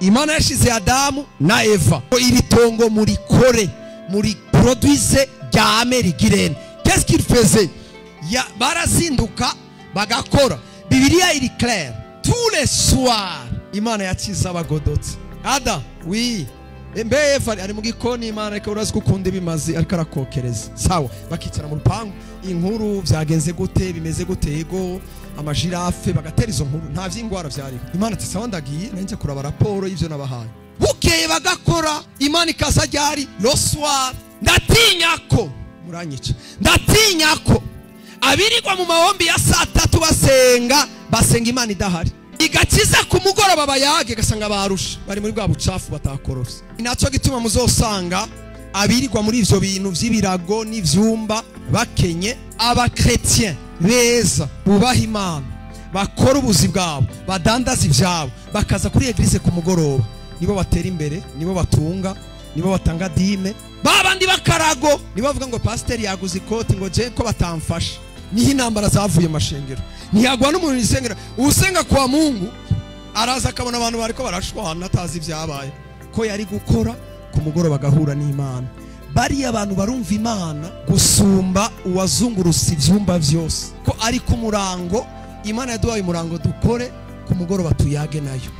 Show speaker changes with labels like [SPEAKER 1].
[SPEAKER 1] Imana yashize Adamu na Eva iri tongo muri kore muri produise ryame rigirene. Qu'est-ce qu'il faisait? Barazinduka bagakora. Bibiliya iri claire. Tous les soirs Imana yakiza abagodotsi. Ada, oui. Mbe Eva ari mu gikoni, Imana ariko urazi gukunda bimazi ariko arakokereza. Sawa, bakicara mu rupangu, inkuru vyagenze gute, bimeze gute, yego amajirafe bagatera izo nkuru, nta vyingwara vyari. Imana ati sawa ndagiye nanje kuraba raporo y'ivyo nabahaye. Bukeye bagakora, Imana ikaza ryari le soir. Ndatinyako muranyica. Ndatinyako abirirwa mu mahombi ya saa 3 basenga Imana idahari. Igakiza ku mugoroba bayage gasanga barusha bari muri bwa bucafu batakorose. Inaco gituma muzosanga abirirwa muri ivyo bintu vy'ibirago n'ivyumba bakenye abakretien beza bubaha Imana bakora ubuzi bwabo badandaza ivyabo bakaza kuri eglise ku mugoroba, nibo batera imbere, nibo batunga, nibo batanga dime. Babandi bakarago nibo bavuga ngo pastor yaguze ikoti ngo je ko batamfasha. Niho intambara zavuye mashengero. Ntiyagwa n'umuntu isengera usenga kwa Mungu araza akabona abantu bariko barashwana atazi ivyabaye ko yari gukora ku mugoroba bagahura n'Imana. Bari abantu barumva Imana gusumba uwazungurusa ivyumba vyose ko ari ku murango. Imana yaduhaye umurango dukore ku mugoroba tuyage nayo.